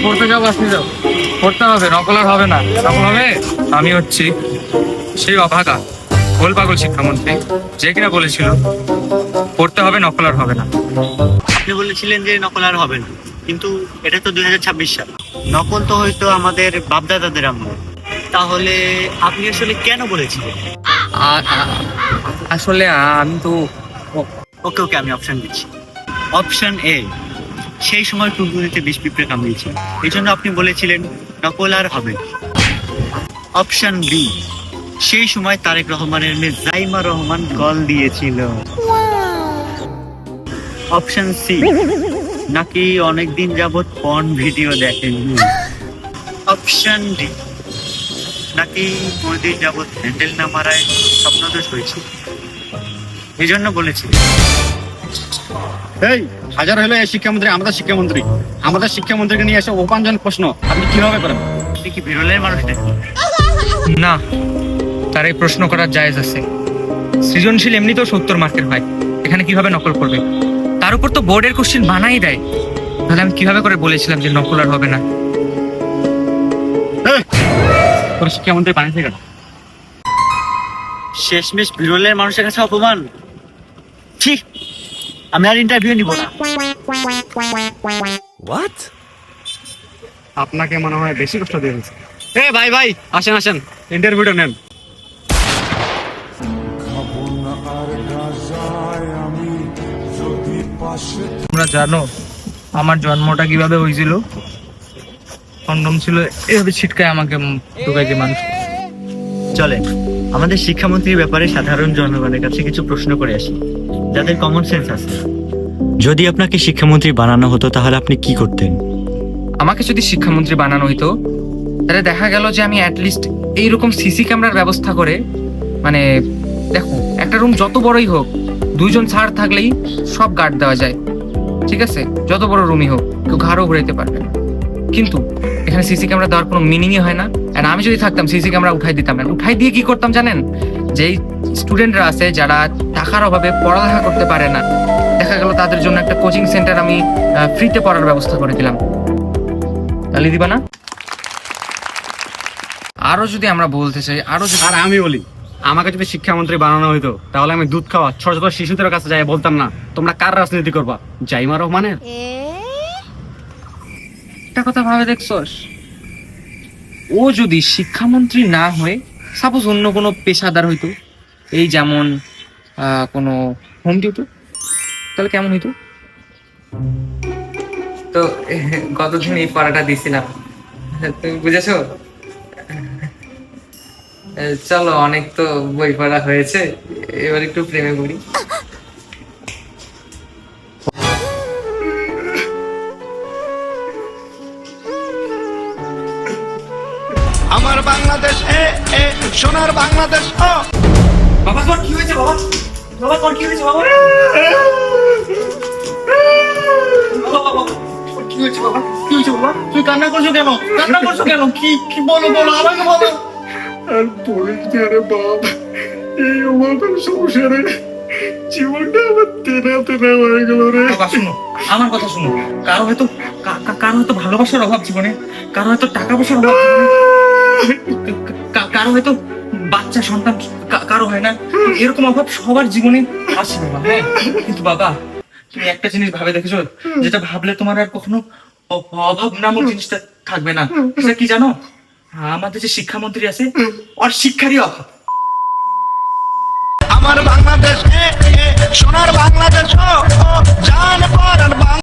পড়তে যাও আসতে যাও, পড়তে হবে, নকল আর হবে না। নকল হবে? আমি হচ্ছি সেই অভাগা গোল পাগল শিক্ষামন্ত্রী যে কিনা বলেছিল পড়তে হবে, নকল আর হবে না। আপনি বলেছিলেন যে নকল আর হবে না, কিন্তু এটা তো 2026 সাল। নকল তো হয়তো আমাদের বাপদাদাদের আমল। তাহলে আপনি আসলে কেন বলেছিলেন? আসলে আমি তো ওকে ওকে, আমি অপশন দিচ্ছি। অপশন এ, সেই সময় টুনটুনিতে বিষ পিঁপড়ে কামড়িয়েছিল, এই জন্য আপনি বলেছিলেন নকল আর হবে না। অপশন বি, সেই সময় তারেক রহমানের মেয়ে জাইমা রহমান কল দিয়েছিল। অপশন সি, নাকি অনেকদিন যাবত পর্ন ভিডিও দেখেননি। অপশন ডি, নাকি কোনদিন যাবত হ্যান্ডেল না মারায় স্বপ্নদোষ হয়েছিল, এই জন্য বলেছি। এই হাজার হলো এই শিক্ষামন্ত্রী, আমাদের শিক্ষামন্ত্রীকে নিয়ে এসে অপমানজনক প্রশ্ন আপনি কিভাবে করেন? আপনি কি বিরলের মানুষ নাকি? না, তার এই প্রশ্ন করার জায়েজ আছে। সৃজনশীল এমনিতেও 70 মার্কের হয়, এখানে কিভাবে নকল করবে? তার উপর তো বোর্ডের কোশ্চেন বানাই দেয়, তাহলে আমি কিভাবে করে বলেছিলাম যে নকল আর হবে না? তোর শিক্ষামন্ত্রী বানিয়েছে কেন? শেষমেশ বিরলের মানুষের কাছে অপমান। ঠিক, আমি আর ইন্টারভিউ নিব না। আপনাকে মনে হয় বেশি কষ্ট দিয়ে হয়েছে। ভাই ভাই, আসেন আসেন, ইন্টারভিউটা নেন। তোমরা জানো আমার জন্মটা কিভাবে হয়েছিল? কন্ডম ছিল, এভাবে ছিটকায় আমাকে ঢুকাইছে মানুষ। চলেন আমাদের শিক্ষামন্ত্রীর ব্যাপারে সাধারণ জনগণের কাছে কিছু প্রশ্ন করে আসি, যাদের কমন সেন্স আছে। যদি আপনাকে শিক্ষামন্ত্রী বানানো হতো তাহলে আপনি কি করতেন? আমাকে যদি শিক্ষামন্ত্রী বানানো হইতো, তাহলে দেখা গেল যে আমি অ্যাটলিস্ট এইরকম সিসি ক্যামেরার ব্যবস্থা করে, মানে দেখো একটা রুম যত বড়ই হোক, 2 জন স্যার থাকলেই সব গার্ড দেওয়া যায়, ঠিক আছে? যত বড় রুমই হোক, কেউ ঘাড়ও ঘুরাইতে পারবে না। কিন্তু এখানে সিসি ক্যামেরা দেওয়ার কোনো মিনিংই হয় না। আর আমি যদি থাকতাম সিসি ক্যামেরা উঠাই দিতাম না। উঠাই দিয়ে কি করতাম জানেন? যেই স্টুডেন্টরা আছে যারা টাকার অভাবে পড়ালেখা করতে পারে না, দেখা গেল তাদের জন্য একটা কোচিং সেন্টার আমি ফ্রিতে পড়ার ব্যবস্থা করে দিলাম। তাহলে দিবা না? আরো যদি আমরা বলতে চাই, আরো যদি আর আমি বলি, আমাকে যদি শিক্ষামন্ত্রী বানানো হইতো তাহলে আমি দুধ খাওয়া ছোট ছোট শিশুদের কাছে যাই বলতাম না তোমরা কার রাজনীতি করবা, জাইমা রহমানের? একটা কথা ভাবে দেখছস, ও যদি শিক্ষামন্ত্রী না হয়ে সাপোজ অন্য কোনো পেশাদার হইতো, এই যেমন কোনো হোম টিউটর, তাহলে কেমন হইতো? তো গতদিন এই পড়াটা দিছিলাম, তুমি বুঝেছো? চলো, অনেক তো বই পড়া হয়েছে, এবার একটু প্রেমে পড়ি। আমার বাংলাদেশ সোনার বাংলাদেশ। বাবা তোর কি হয়েছে? বাবা বাবা তোর কি হয়েছে? বাবা কি হয়েছে? বাবা কি হয়েছে? বাবা তুই কান্না করছো কেন? কান্না করছো কেন? কি কি বলো বলো, আমাকে বলো। আর বলিস না রে বাপ, এই অভাবের সংসারে জীবনটা আমার তেনা তেনা হয়ে গেল রে। বাবা শুনো, আমার কথা শুনো। কারো হয়তো কারো হয়তো ভালোবাসার অভাব জীবনে, কারো হয়তো টাকা পয়সার অভাব জীবনে, কারো হয়তো বাচ্চা সন্তান কারো হয় না, এরকম অভাব সবার জীবনে আছে বাবা। হ্যাঁ, কিন্তু বাবা তুমি একটা জিনিস ভাবে দেখেছো, যেটা ভাবলে তোমার আর কখনো অভাব নামক জিনিসটা থাকবে না। সেটা কি জানো? আমাদের যে শিক্ষামন্ত্রী আছে, ওর শিক্ষারই অভাব। আমার বাংলাদেশ